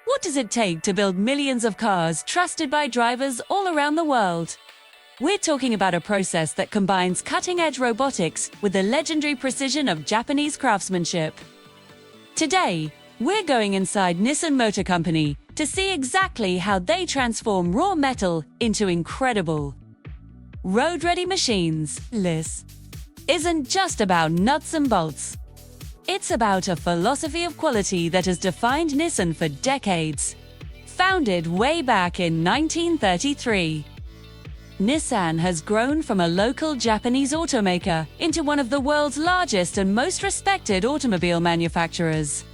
What does it take to build millions of cars trusted by drivers all around the world? We're talking about a process that combines cutting-edge robotics with the legendary precision of Japanese craftsmanship. Today, we're going inside Nissan Motor Company to see exactly how they transform raw metal into incredible road-ready machines. This isn't just about nuts and bolts. It's about a philosophy of quality that has defined Nissan for decades. Founded way back in 1933, Nissan has grown from a local Japanese automaker into one of the world's largest and most respected automobile manufacturers.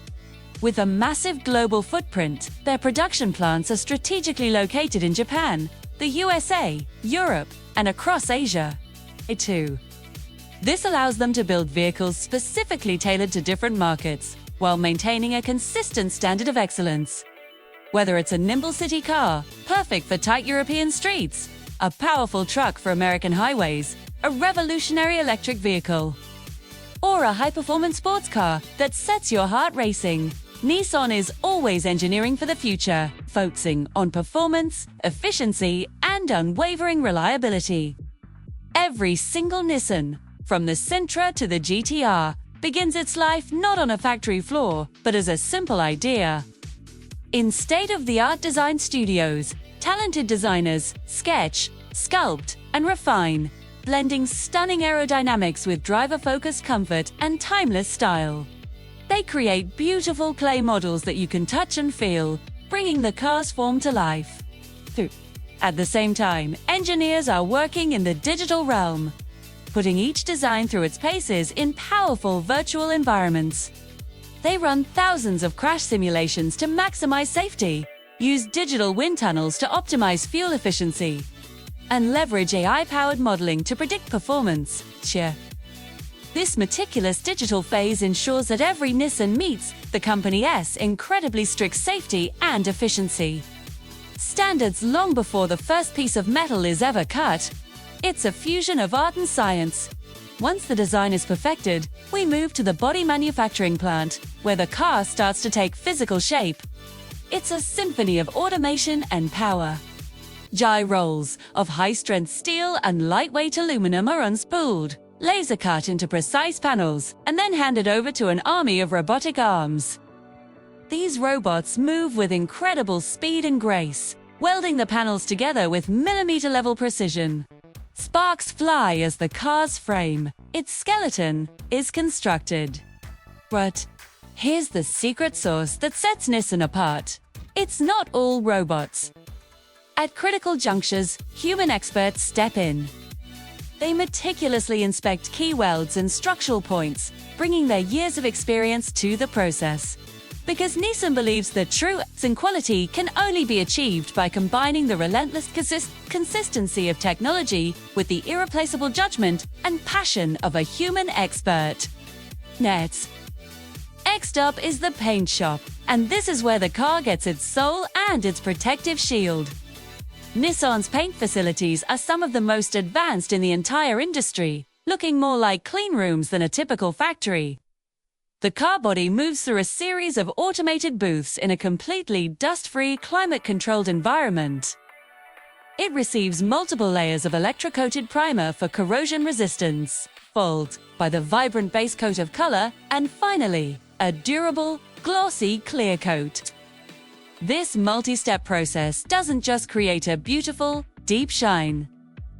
With a massive global footprint, their production plants are strategically located in Japan, the USA, Europe, and across Asia, too. This allows them to build vehicles specifically tailored to different markets, while maintaining a consistent standard of excellence. Whether it's a nimble city car, perfect for tight European streets, a powerful truck for American highways, a revolutionary electric vehicle, or a high-performance sports car that sets your heart racing, Nissan is always engineering for the future, focusing on performance, efficiency, and unwavering reliability. Every single Nissan, from the Sentra to the GTR, begins its life not on a factory floor, but as a simple idea. In state-of-the-art design studios, talented designers sketch, sculpt, and refine, blending stunning aerodynamics with driver-focused comfort and timeless style. They create beautiful clay models that you can touch and feel, bringing the car's form to life. At the same time, engineers are working in the digital realm, putting each design through its paces in powerful virtual environments. They run thousands of crash simulations to maximize safety, use digital wind tunnels to optimize fuel efficiency, and leverage AI-powered modeling to predict performance. This meticulous digital phase ensures that every Nissan meets the company's incredibly strict safety and efficiency standards long before the first piece of metal is ever cut. It's a fusion of art and science. Once the design is perfected, we move to the body manufacturing plant, where the car starts to take physical shape. It's a symphony of automation and power. Giant rolls of high-strength steel and lightweight aluminum are unspooled, laser-cut into precise panels, and then handed over to an army of robotic arms. These robots move with incredible speed and grace, welding the panels together with millimeter-level precision. Sparks fly as the car's frame, its skeleton, is constructed. But here's the secret sauce that sets Nissan apart. It's not all robots. At critical junctures, human experts step in. They meticulously inspect key welds and structural points, bringing their years of experience to the process. Because Nissan believes that true quality can only be achieved by combining the relentless consistency of technology with the irreplaceable judgment and passion of a human expert. Next up is the paint shop, and this is where the car gets its soul and its protective shield. Nissan's paint facilities are some of the most advanced in the entire industry, looking more like clean rooms than a typical factory. The car body moves through a series of automated booths in a completely dust-free, climate-controlled environment. It receives multiple layers of electrocoated primer for corrosion resistance, followed by the vibrant base coat of color, and finally, a durable, glossy clear coat. This multi-step process doesn't just create a beautiful, deep shine.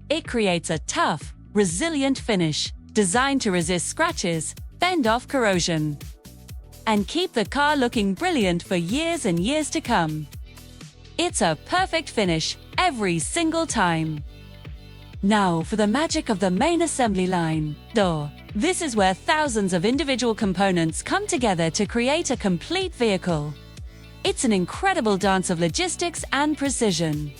It creates a tough, resilient finish, designed to resist scratches, fend off corrosion, and keep the car looking brilliant for years and years to come. It's a perfect finish every single time. Now for the magic of the main assembly line. This is where thousands of individual components come together to create a complete vehicle. It's an incredible dance of logistics and precision.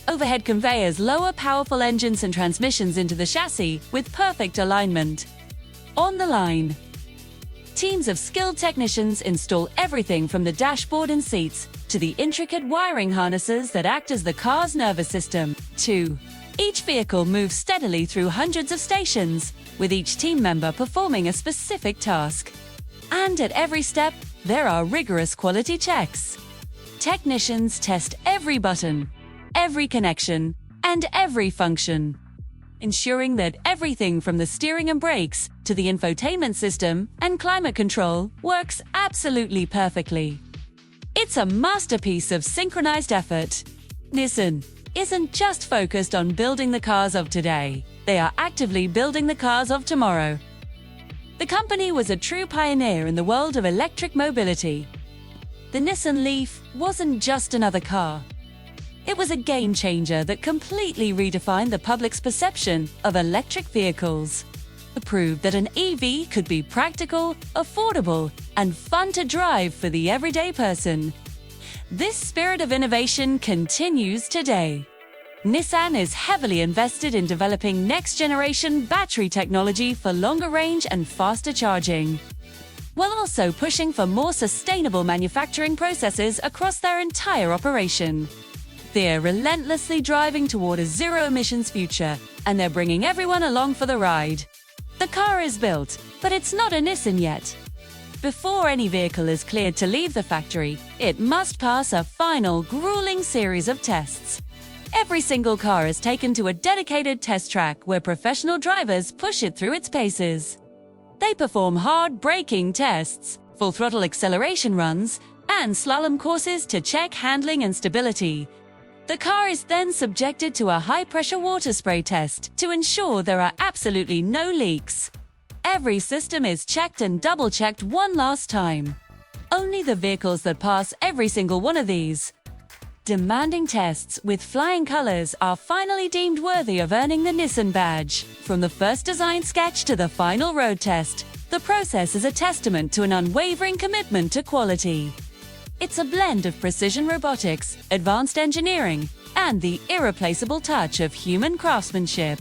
Overhead conveyors lower powerful engines and transmissions into the chassis with perfect alignment. On the line, teams of skilled technicians install everything from the dashboard and seats to the intricate wiring harnesses that act as the car's nervous system. Each vehicle moves steadily through hundreds of stations, with each team member performing a specific task. And at every step, there are rigorous quality checks. Technicians test every button, every connection, and every function, ensuring that everything from the steering and brakes to the infotainment system and climate control works absolutely perfectly. It's a masterpiece of synchronized effort. Nissan isn't just focused on building the cars of today, they are actively building the cars of tomorrow. The company was a true pioneer in the world of electric mobility. The Nissan LEAF wasn't just another car. It was a game changer that completely redefined the public's perception of electric vehicles. It proved that an EV could be practical, affordable, and fun to drive for the everyday person. This spirit of innovation continues today. Nissan is heavily invested in developing next-generation battery technology for longer range and faster charging, while also pushing for more sustainable manufacturing processes across their entire operation. They're relentlessly driving toward a zero-emissions future, and they're bringing everyone along for the ride. The car is built, but it's not a Nissan yet. Before any vehicle is cleared to leave the factory, it must pass a final, grueling series of tests. Every single car is taken to a dedicated test track where professional drivers push it through its paces. They perform hard braking tests, full throttle acceleration runs, and slalom courses to check handling and stability. The car is then subjected to a high-pressure water spray test to ensure there are absolutely no leaks. Every system is checked and double-checked one last time. Only the vehicles that pass every single one of these demanding tests with flying colors are finally deemed worthy of earning the Nissan badge. From the first design sketch to the final road test, the process is a testament to an unwavering commitment to quality. It's a blend of precision robotics, advanced engineering, and the irreplaceable touch of human craftsmanship.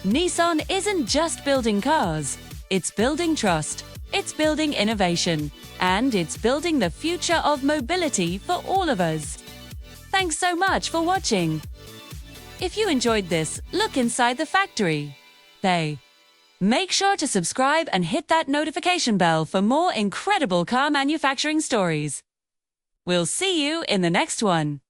Nissan isn't just building cars, it's building trust, it's building innovation, and it's building the future of mobility for all of us. Thanks so much for watching. If you enjoyed this, look inside the factory. Make sure to subscribe and hit that notification bell for more incredible car manufacturing stories. We'll see you in the next one.